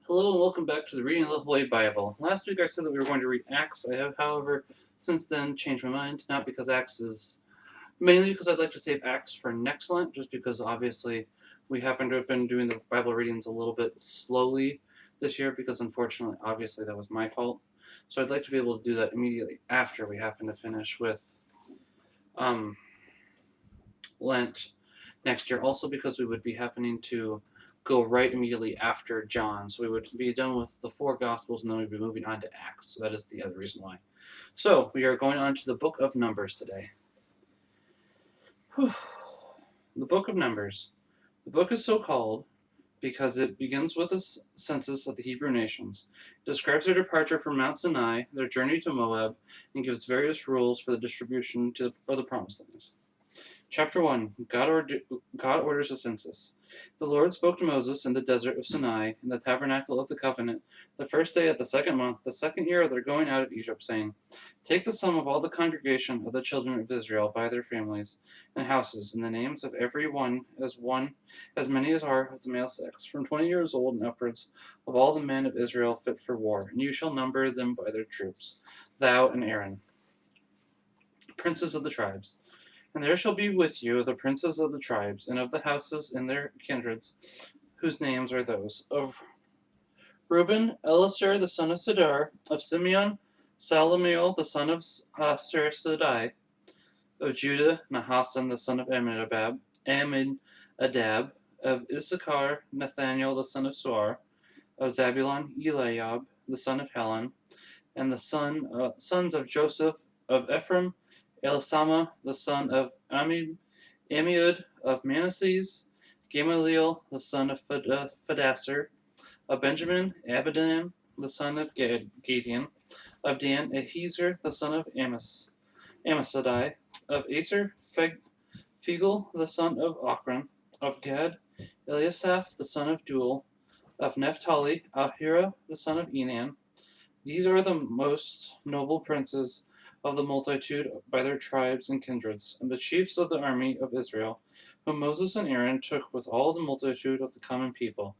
Hello and welcome back to the Reading of the Holy Bible. Last week I said that we were going to read Acts. I have, however, since then changed my mind. Not because Acts is... Mainly because I'd like to save Acts for next Lent, just because obviously we happen to have been doing the Bible readings a little bit slowly this year, because unfortunately, obviously, that was my fault. So I'd like to be able to do that immediately after we happen to finish with Lent next year. Also because we would be happening to go right immediately after John. So we would be done with the four Gospels and then we'd be moving on to Acts. So that is the other reason why. So we are going on to the book of Numbers today. Whew. The book of Numbers. The book is so called because it begins with a census of the Hebrew nations, describes their departure from Mount Sinai, their journey to Moab, and gives various rules for the distribution of the promised land. Chapter 1 God orders a census. The Lord spoke to Moses in the desert of Sinai, in the tabernacle of the covenant, the first day of the second month, the second year of their going out of Egypt, saying, Take the sum of all the congregation of the children of Israel by their families and houses, and the names of every one, as many as are of the male sex, from 20 years old and upwards, of all the men of Israel fit for war, and you shall number them by their troops, thou and Aaron, princes of the tribes. And there shall be with you the princes of the tribes, and of the houses and their kindreds, whose names are those of Reuben, Elisur the son of Sidar; of Simeon, Salamiel the son of Sursadai; of Judah, Nahasson the son of Amminadab; of Issachar, Nathaniel the son of Suar; of Zabulon, Eliab the son of Helon; and the sons of Joseph; of Ephraim, Elisama the son of Ammiud; of Manasseh, Gamaliel the son of Phadassar; of Benjamin, Abidan the son of Gadian; of Dan, Ahiezer the son of Ammissadai; of Aser, Phegel the son of Ochran; of Gad, Eliasaph the son of Duel; of Naphtali, Ahira the son of Enan. These are the most noble princes of the multitude by their tribes and kindreds, and the chiefs of the army of Israel, whom Moses and Aaron took with all the multitude of the common people,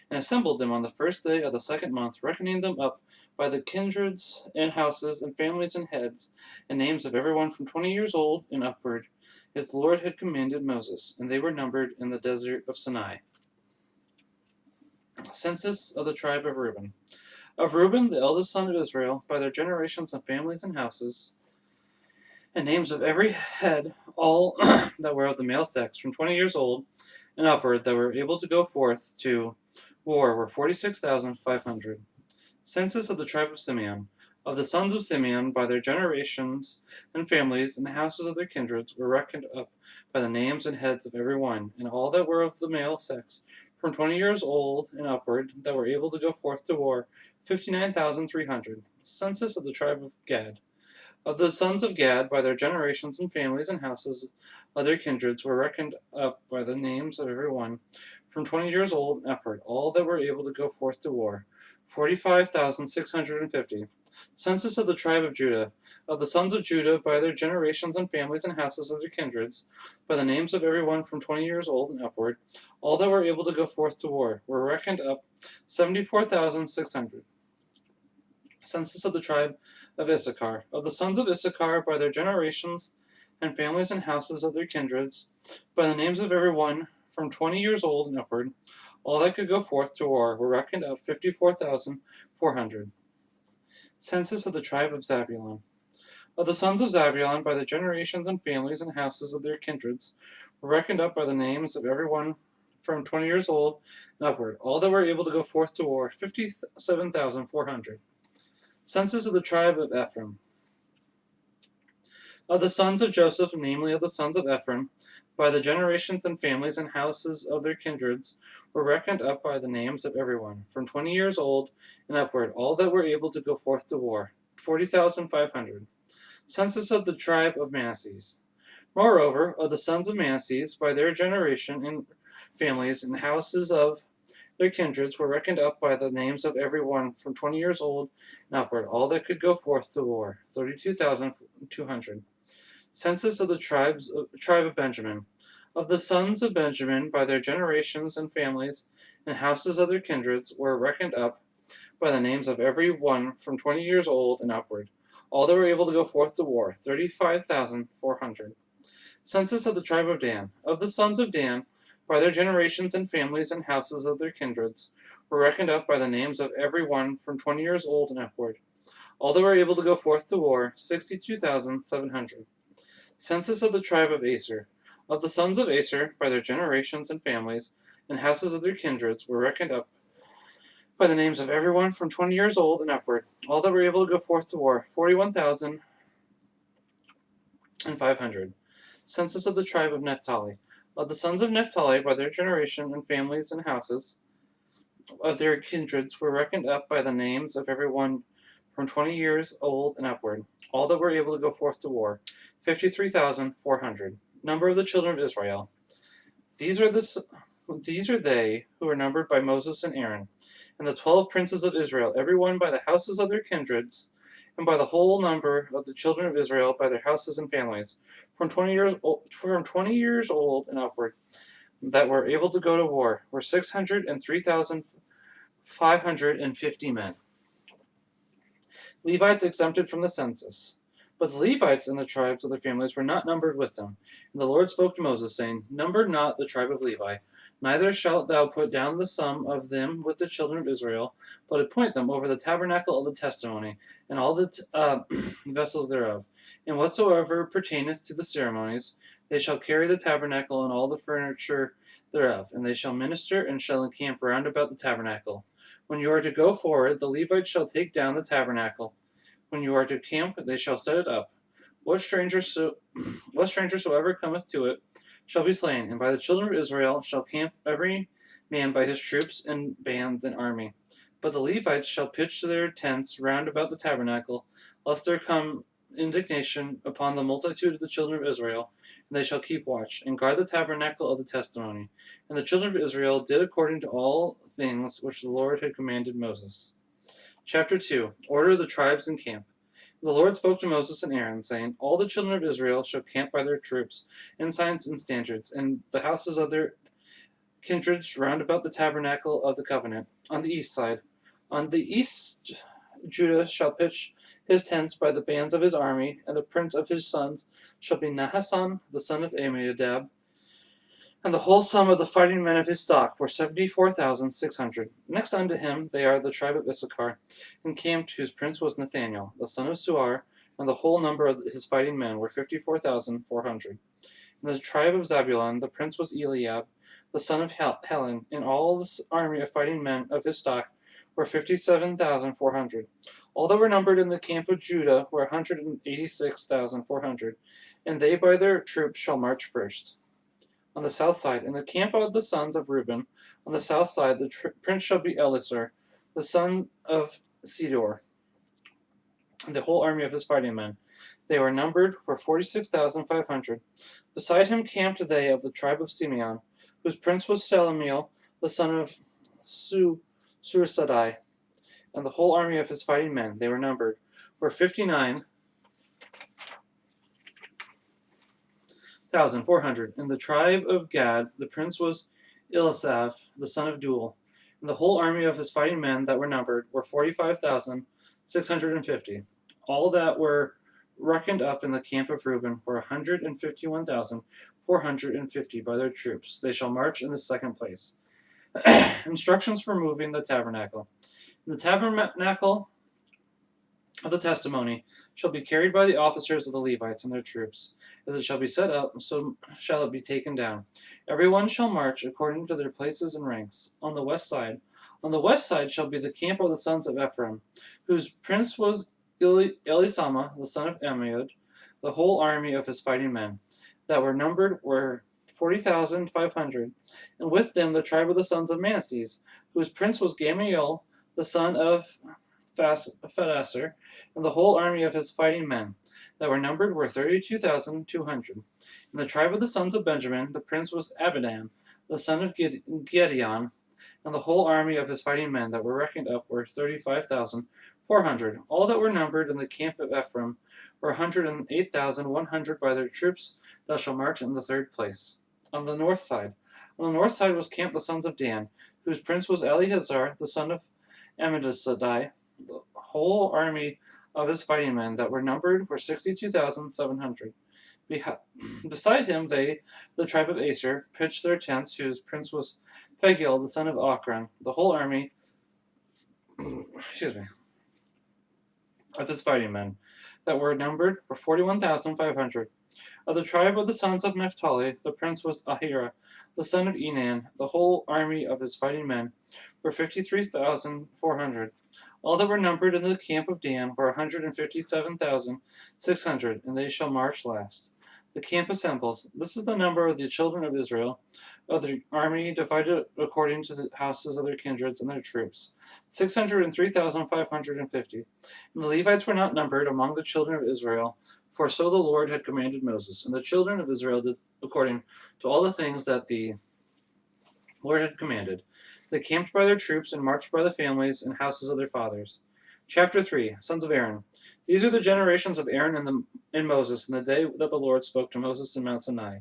and assembled them on the first day of the second month, reckoning them up by the kindreds and houses and families and heads, and names of every one from 20 years old and upward, as the Lord had commanded Moses, and they were numbered in the desert of Sinai. Census of the tribe of Reuben. Of Reuben, the eldest son of Israel, by their generations and families and houses, and names of every head, all that were of the male sex, from 20 years old and upward, that were able to go forth to war, were 46,500. Census of the tribe of Simeon. Of the sons of Simeon, by their generations and families and houses of their kindreds, were reckoned up by the names and heads of every one, and all that were of the male sex, from 20 years old and upward, that were able to go forth to war, 59,300. Census of the tribe of Gad. Of the sons of Gad, by their generations and families and houses of their kindreds, were reckoned up by the names of every one, from 20 years old and upward, all that were able to go forth to war, 45,650. Census of the tribe of Judah. Of the sons of Judah, by their generations and families and houses of their kindreds, by the names of every one from 20 years old and upward, all that were able to go forth to war, were reckoned up 74,600. Census of the tribe of Issachar. Of the sons of Issachar, by their generations and families and houses of their kindreds, by the names of every one from 20 years old and upward, all that could go forth to war, were reckoned up 54,400. Census of the tribe of Zabulon. Of the sons of Zabulon, by the generations and families and houses of their kindreds, were reckoned up by the names of every one from 20 years old and upward, all that were able to go forth to war, 57,400. Census of the tribe of Ephraim. Of the sons of Joseph, namely of the sons of Ephraim, by the generations and families and houses of their kindreds, were reckoned up by the names of every one, from 20 years old and upward, all that were able to go forth to war, 40,500. Census of the tribe of Manasseh. Moreover, of the sons of Manasseh, by their generation and families and houses of their kindreds, were reckoned up by the names of every one from 20 years old and upward, all that could go forth to war, 32,200. Census of the tribe of Benjamin. Of the sons of Benjamin, by their generations and families and houses of their kindreds, were reckoned up by the names of every one from 20 years old and upward. All that were able to go forth to war, 35,400. Census of the tribe of Dan. Of the sons of Dan, by their generations and families and houses of their kindreds, were reckoned up by the names of every one from 20 years old and upward. All that were able to go forth to war, 62,700. Census of the tribe of Aser. Of the sons of Aser, by their generations and families, and houses of their kindreds, were reckoned up by the names of everyone from 20 years old and upward. All that were able to go forth to war, 41,500. Census of the tribe of Naphtali. Of the sons of Naphtali, by their generation and families and houses of their kindreds, were reckoned up by the names of everyone from 20 years old and upward. All that were able to go forth to war, 53,400. Number of the children of Israel. These are they who were numbered by Moses and Aaron, and the 12 princes of Israel, every one by the houses of their kindreds, and by the whole number of the children of Israel by their houses and families, from 20 years old and upward, that were able to go to war, were 603,550 men. Levites exempted from the census. But the Levites and the tribes of their families were not numbered with them. And the Lord spoke to Moses, saying, Number not the tribe of Levi, neither shalt thou put down the sum of them with the children of Israel, but appoint them over the tabernacle of the testimony, and all the vessels thereof. And whatsoever pertaineth to the ceremonies, they shall carry the tabernacle and all the furniture thereof, and they shall minister and shall encamp round about the tabernacle. When you are to go forward, the Levites shall take down the tabernacle. When you are to camp, they shall set it up. What stranger soever cometh to it shall be slain, and by the children of Israel shall camp every man by his troops and bands and army. But the Levites shall pitch their tents round about the tabernacle, lest there come indignation upon the multitude of the children of Israel, and they shall keep watch, and guard the tabernacle of the testimony. And the children of Israel did according to all things which the Lord had commanded Moses. Chapter 2. Order of the tribes in camp. The Lord spoke to Moses and Aaron, saying, All the children of Israel shall camp by their troops, ensigns and standards, and the houses of their kindreds round about the tabernacle of the covenant, on the east side. On the east Judah shall pitch his tents by the bands of his army, and the prince of his sons shall be Nahasson, the son of Amminadab. And the whole sum of the fighting men of his stock were 74,600. Next unto him they are the tribe of Issachar, encamped, whose prince was Nathaniel, the son of Suar, and the whole number of his fighting men were 54,400. In the tribe of Zabulon the prince was Eliab, the son of Helon, and all the army of fighting men of his stock were 57,400. All that were numbered in the camp of Judah were 186,400, and they by their troops shall march first. On the south side, in the camp of the sons of Reuben, on the south side, the prince shall be Elisur, the son of Sidor, and the whole army of his fighting men. They were numbered were 46,500. Beside him camped they of the tribe of Simeon, whose prince was Selemiel, the son of Sursadai, and the whole army of his fighting men. They were numbered were 59,400. In the tribe of Gad, the prince was Eliasaph, the son of Duel, and the whole army of his fighting men that were numbered were 45,650. All that were reckoned up in the camp of Reuben were 151,450 by their troops. They shall march in the second place. Instructions for moving the tabernacle. The tabernacle of the testimony shall be carried by the officers of the Levites and their troops. As it shall be set up, so shall it be taken down. Every one shall march according to their places and ranks. On the west side shall be the camp of the sons of Ephraim, whose prince was Elisama, the son of Ammiud, the whole army of his fighting men, that were numbered were 40,500, and with them the tribe of the sons of Manasseh, whose prince was Gamaliel, the son of Phadaser, and the whole army of his fighting men, that were numbered were 32,200. In the tribe of the sons of Benjamin, the prince was Abidan, the son of Gideon, and the whole army of his fighting men that were reckoned up were 35,400. All that were numbered in the camp of Ephraim were 108,100 by their troops that shall march in the third place. On the north side was camped the sons of Dan, whose prince was Eleazar, the son of Amidassadai, the whole army of his fighting men that were numbered were 62,700. Beside him, they, the tribe of Aser, pitched their tents, whose prince was Phagiel, the son of Ochran. The whole army, excuse me, of his fighting men that were numbered were 41,500. Of the tribe of the sons of Naphtali, the prince was Ahira, the son of Enan. The whole army of his fighting men were 53,400. All that were numbered in the camp of Dan were 157,600, and they shall march last. The camp assembles. This is the number of the children of Israel, of the army divided according to the houses of their kindreds and their troops, 603,550. And the Levites were not numbered among the children of Israel, for so the Lord had commanded Moses. And the children of Israel did according to all the things that the Lord had commanded. They camped by their troops and marched by the families and houses of their fathers. Chapter 3, Sons of Aaron. These are the generations of Aaron and Moses in the day that the Lord spoke to Moses in Mount Sinai.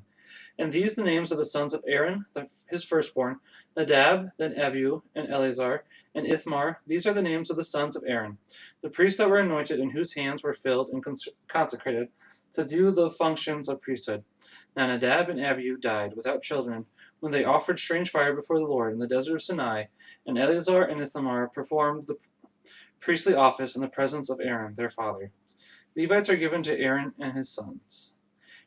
And these the names of the sons of Aaron, his firstborn, Nadab, then Abihu, and Eleazar, and Ithamar. These are the names of the sons of Aaron, the priests that were anointed and whose hands were filled and consecrated to do the functions of priesthood. Now Nadab and Abihu died without children when they offered strange fire before the Lord in the desert of Sinai, and Eleazar and Ithamar performed the priestly office in the presence of Aaron, their father. Levites are given to Aaron and his sons.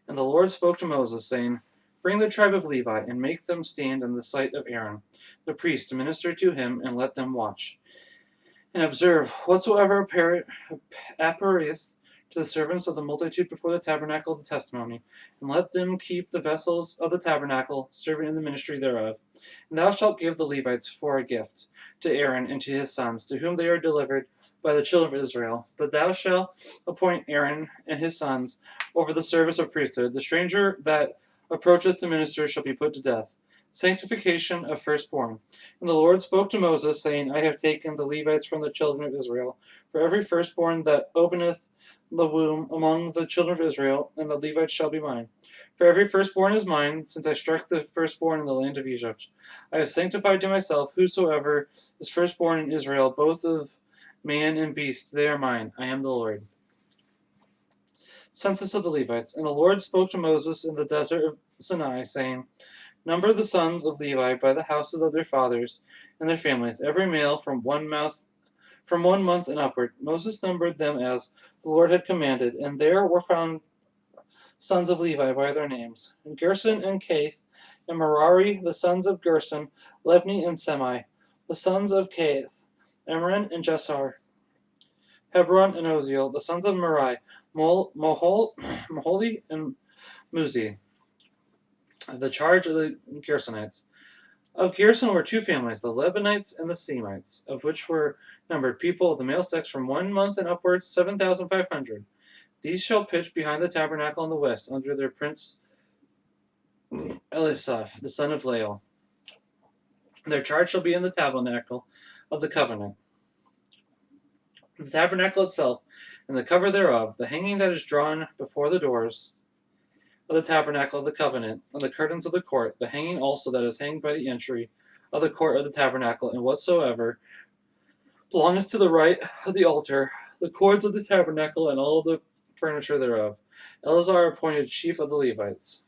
And the Lord spoke to Moses, saying, Bring the tribe of Levi, and make them stand in the sight of Aaron, the priest, to minister to him, and let them watch. And observe whatsoever appeareth to the servants of the multitude before the tabernacle of the testimony, and let them keep the vessels of the tabernacle, serving in the ministry thereof. And thou shalt give the Levites for a gift to Aaron and to his sons, to whom they are delivered by the children of Israel. But thou shalt appoint Aaron and his sons over the service of priesthood. The stranger that approacheth the minister shall be put to death. Sanctification of firstborn. And the Lord spoke to Moses, saying, I have taken the Levites from the children of Israel. For every firstborn that openeth the womb among the children of Israel, and the Levites shall be mine. For every firstborn is mine, since I struck the firstborn in the land of Egypt. I have sanctified to myself whosoever is firstborn in Israel, both of man and beast, they are mine. I am the Lord. Census of the Levites. And the Lord spoke to Moses in the desert of Sinai, saying, Number the sons of Levi by the houses of their fathers and their families, every male from 1 month and upward. Moses numbered them as the Lord had commanded, and there were found sons of Levi by their names, and Gerson and Kath, and Merari, the sons of Gerson, Lebni and Semi, the sons of Kath, Emran and Jesar, Hebron and Oziel, the sons of Merari, Moholi and Muzi, the charge of the Gersonites. Of Gerson were 2 families, the Lebanites and the Semites, of which were numbered people of the male sex from 1 month and upwards, 7,500. These shall pitch behind the tabernacle on the west, under their prince Elisaph, the son of Lael. Their charge shall be in the tabernacle of the covenant. The tabernacle itself, and the cover thereof, the hanging that is drawn before the doors of the tabernacle of the covenant, and the curtains of the court, the hanging also that is hanged by the entry of the court of the tabernacle, and whatsoever belongeth to the right of the altar, the cords of the tabernacle, and all the furniture thereof. Eleazar appointed chief of the Levites.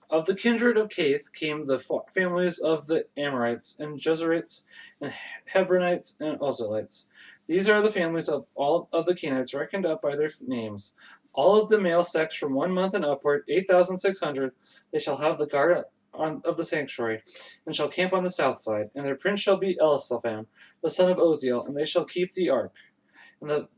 Of the kindred of Kath came the families of the Amorites, and Jezerites, and Hebronites, and Ozelites. These are the families of all of the Canaanites, reckoned up by their names. All of the male sex from 1 month and upward, 8,600. They shall have the guard of the sanctuary, and shall camp on the south side. And their prince shall be Elisaphan, the son of Oziel, and they shall keep the ark, and the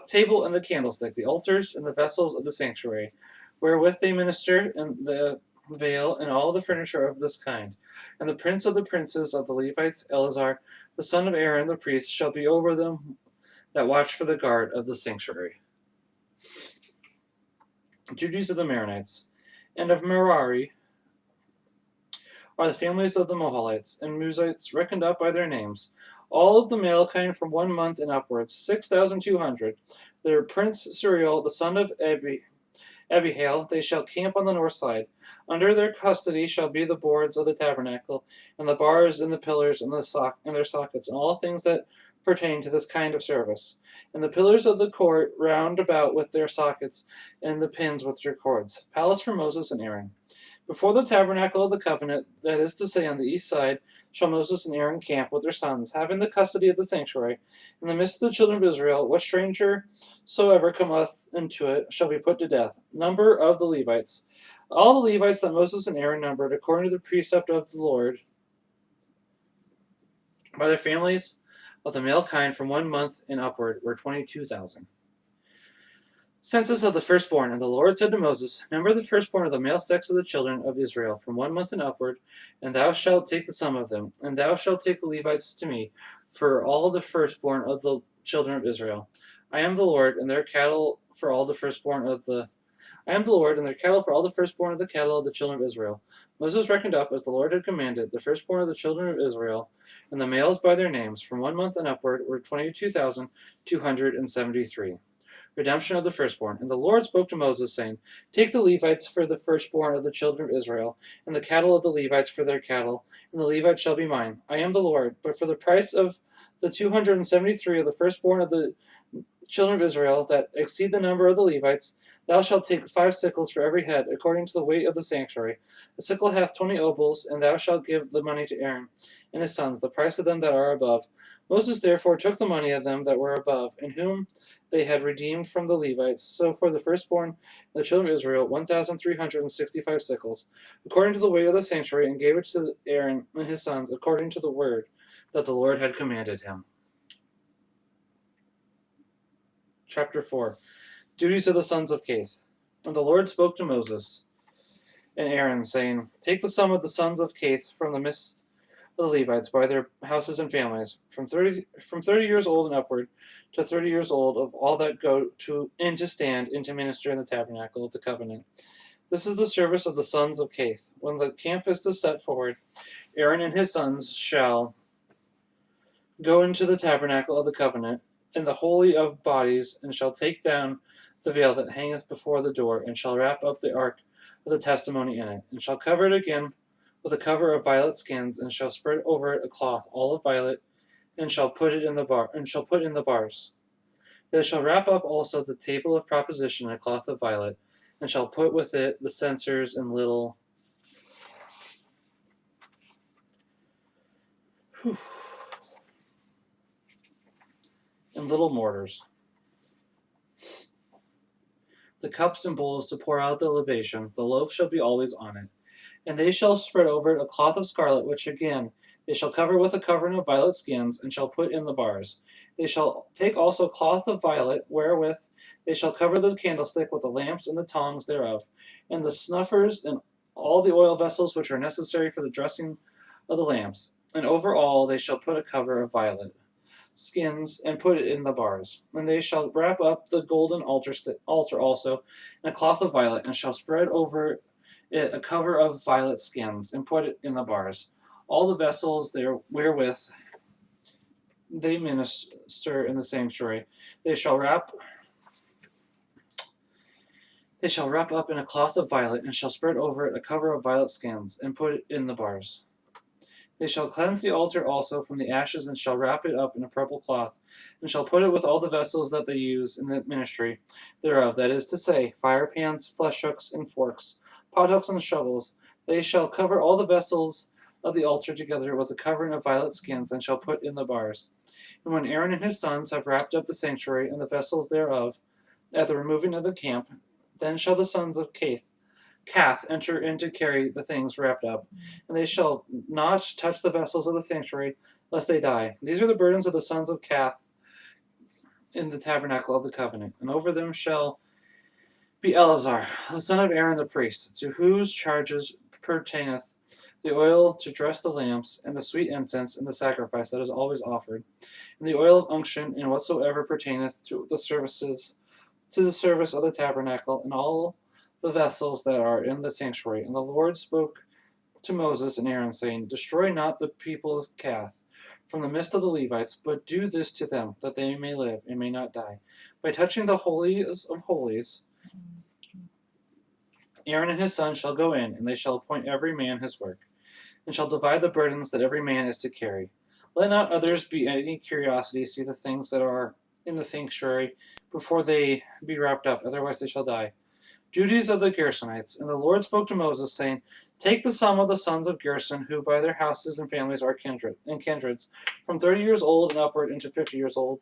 table and the candlestick, the altars and the vessels of the sanctuary, wherewith they minister, and the veil, and all the furniture of this kind. And the prince of the princes of the Levites, Eleazar, the son of Aaron the priest, shall be over them that watch for the guard of the sanctuary. Duties of the Maronites. And of Merari are the families of the Moholites and Muzites, reckoned up by their names. All of the male kind from 1 month and upwards, 6,200. Their prince Suriel, the son of Abihail, they shall camp on the north side. Under their custody shall be the boards of the tabernacle, and the bars and the pillars and their sockets, and all things that pertain to this kind of service. And the pillars of the court round about with their sockets, and the pins with their cords. Palace for Moses and Aaron. Before the tabernacle of the covenant, that is to say, on the east side, shall Moses and Aaron camp with their sons, having the custody of the sanctuary. In the midst of the children of Israel, what stranger soever cometh into it shall be put to death. Number of the Levites. All the Levites that Moses and Aaron numbered, according to the precept of the Lord, by their families of the male kind from 1 month and upward, were 22,000. Census of the firstborn. And the Lord said to Moses, Number the firstborn of the male sex of the children of Israel, from 1 month and upward, and thou shalt take the sum of them. And thou shalt take the Levites to me, for all the firstborn of the children of Israel. I am the Lord, and their cattle for all the firstborn of the firstborn of the cattle of the children of Israel. Moses reckoned up, as the Lord had commanded, the firstborn of the children of Israel, and the males by their names, from 1 month and upward, were 22,273. Redemption of the firstborn. And the Lord spoke to Moses, saying, Take the Levites for the firstborn of the children of Israel, and the cattle of the Levites for their cattle, and the Levites shall be mine. I am the Lord. But for the price of the 273 of the firstborn of the children of Israel that exceed the number of the Levites, thou shalt take 5 sickles for every head, according to the weight of the sanctuary. A sickle hath 20 obols, and thou shalt give the money to Aaron and his sons, the price of them that are above. Moses therefore took the money of them that were above, in whom they had redeemed from the Levites. So for the firstborn of the children of Israel, 1,365 sickles, according to the weight of the sanctuary, and gave it to Aaron and his sons, according to the word that the Lord had commanded him. Chapter 4. Duties of the sons of Kohath. And the Lord spoke to Moses and Aaron, saying, Take the sum of the sons of Kohath from the midst of the Levites by their houses and families, from 30 years old and upward to 30 years old, of all that go to and to stand and to minister in the tabernacle of the covenant. This is the service of the sons of Kohath. When the camp is to set forward, Aaron and his sons shall go into the tabernacle of the covenant, in the holy of bodies, and shall take down the veil that hangeth before the door, and shall wrap up the ark of the testimony in it, and shall cover it again with a cover of violet skins, and shall spread over it a cloth all of violet, and shall put in the bars. They shall wrap up also the table of proposition in a cloth of violet, and shall put with it the censers and little mortars, the cups and bowls to pour out the libation. The loaf shall be always on it. And they shall spread over it a cloth of scarlet, which again they shall cover with a covering of violet skins, and shall put in the bars. They shall take also cloth of violet, wherewith they shall cover the candlestick with the lamps and the tongs thereof, and the snuffers, and all the oil vessels which are necessary for the dressing of the lamps. And over all they shall put a cover of violet skins, and put it in the bars. And they shall wrap up the golden altar also in a cloth of violet, and shall spread over it a cover of violet skins, and put it in the bars. All the vessels there wherewith they minister in the sanctuary, they shall wrap up in a cloth of violet, and shall spread over it a cover of violet skins, and put it in the bars. They shall cleanse the altar also from the ashes, and shall wrap it up in a purple cloth, and shall put it with all the vessels that they use in the ministry thereof, that is to say, fire pans, flesh hooks, and forks, pothooks, and shovels. They shall cover all the vessels of the altar together with a covering of violet skins, and shall put in the bars. And when Aaron and his sons have wrapped up the sanctuary and the vessels thereof at the removing of the camp, then shall the sons of Kohath enter in to carry the things wrapped up, and they shall not touch the vessels of the sanctuary, lest they die. These are the burdens of the sons of Kohath in the tabernacle of the covenant, and over them shall be Eleazar, the son of Aaron the priest, to whose charges pertaineth the oil to dress the lamps, and the sweet incense, and the sacrifice that is always offered, and the oil of unction, and whatsoever pertaineth to the service of the tabernacle, and all the vessels that are in the sanctuary. And the Lord spoke to Moses and Aaron, saying, Destroy not the people of Kohath from the midst of the Levites, but do this to them, that they may live and may not die, by touching the holies of holies, Aaron and his sons shall go in, and they shall appoint every man his work, and shall divide the burdens that every man is to carry. Let not others be any curiosity see the things that are in the sanctuary before they be wrapped up, otherwise they shall die. Duties of the Gershonites. And the Lord spoke to Moses, saying, Take the sum of the sons of Gershon, who by their houses and families are kindreds, from 30 years old and upward into 50 years old.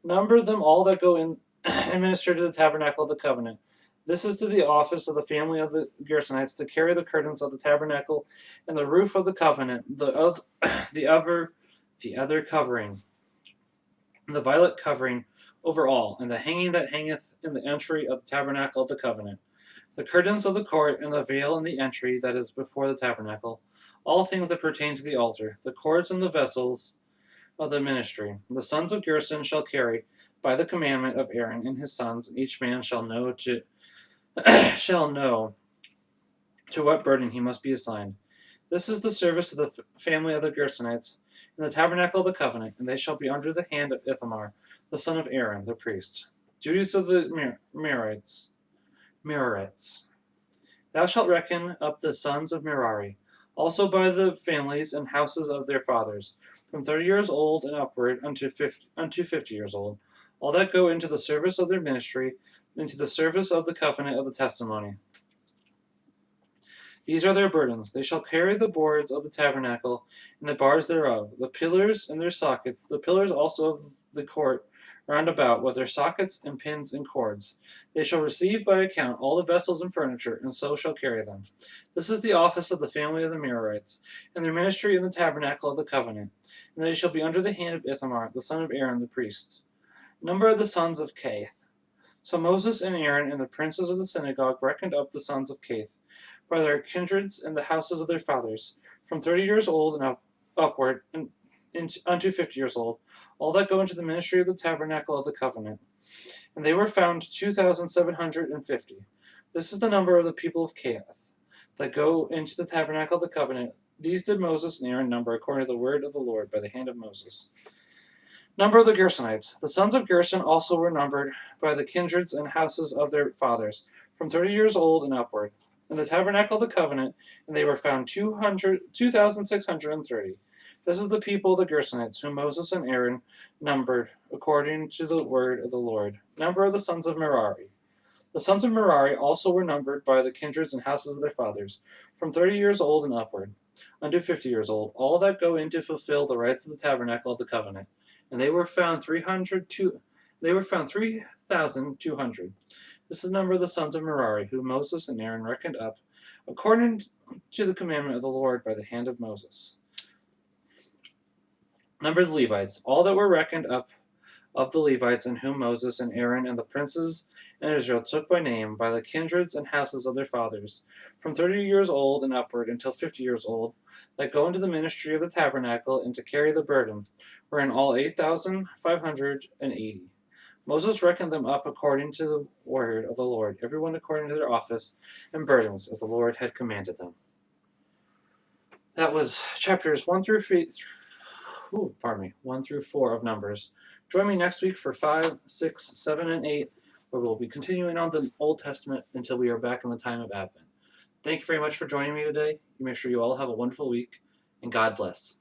Number them all that go in and minister to the tabernacle of the covenant. This is to the office of the family of the Gershonites to carry the curtains of the tabernacle and the roof of the covenant, the other covering, the violet covering over all, and the hanging that hangeth in the entry of the tabernacle of the covenant, the curtains of the court, and the veil in the entry that is before the tabernacle, all things that pertain to the altar, the cords and the vessels of the ministry. The sons of Gershon shall carry by the commandment of Aaron and his sons, and each man shall know to what burden he must be assigned. This is the service of the family of the Gershonites in the tabernacle of the covenant, and they shall be under the hand of Ithamar, the son of Aaron, the priest. Duties of the Merarites. Thou shalt reckon up the sons of Merari, also by the families and houses of their fathers, from 30 years old and upward unto 50 years old, all that go into the service of their ministry, into the service of the covenant of the testimony. These are their burdens. They shall carry the boards of the tabernacle and the bars thereof, the pillars and their sockets, the pillars also of the court round about, with their sockets and pins and cords. They shall receive by account all the vessels and furniture, and so shall carry them. This is the office of the family of the Merarites, and their ministry in the tabernacle of the covenant. And they shall be under the hand of Ithamar, the son of Aaron, the priest. Number of the sons of Kath. So Moses and Aaron and the princes of the synagogue reckoned up the sons of Kath by their kindreds and the houses of their fathers, from 30 years old and upward, and unto 50 years old, all that go into the ministry of the tabernacle of the covenant. And they were found 2,750. This is the number of the people of Kath that go into the tabernacle of the covenant. These did Moses and Aaron number according to the word of the Lord by the hand of Moses. Number of the Gershonites. The sons of Gershon also were numbered by the kindreds and houses of their fathers, from 30 years old and upward, in the tabernacle of the covenant, and they were found 2,630. This is the people of the Gershonites, whom Moses and Aaron numbered according to the word of the Lord. Number of the sons of Merari. The sons of Merari also were numbered by the kindreds and houses of their fathers, from 30 years old and upward, unto 50 years old, all that go in to fulfill the rites of the tabernacle of the covenant. And they were found 3,200. This is the number of the sons of Merari, whom Moses and Aaron reckoned up, according to the commandment of the Lord by the hand of Moses. Number of the Levites. All that were reckoned up of the Levites, in whom Moses and Aaron and the princes in Israel took by name, by the kindreds and houses of their fathers, from 30 years old and upward until 50 years old, that go into the ministry of the tabernacle and to carry the burden, were in all 8,580. Moses reckoned them up according to the word of the Lord, everyone according to their office and burdens, as the Lord had commanded them. That was chapters 1 through 4 of Numbers. Join me next week for 5, 6, 7, and 8, where we'll be continuing on the Old Testament until we are back in the time of Advent. Thank you very much for joining me today. You make sure you all have a wonderful week, and God bless.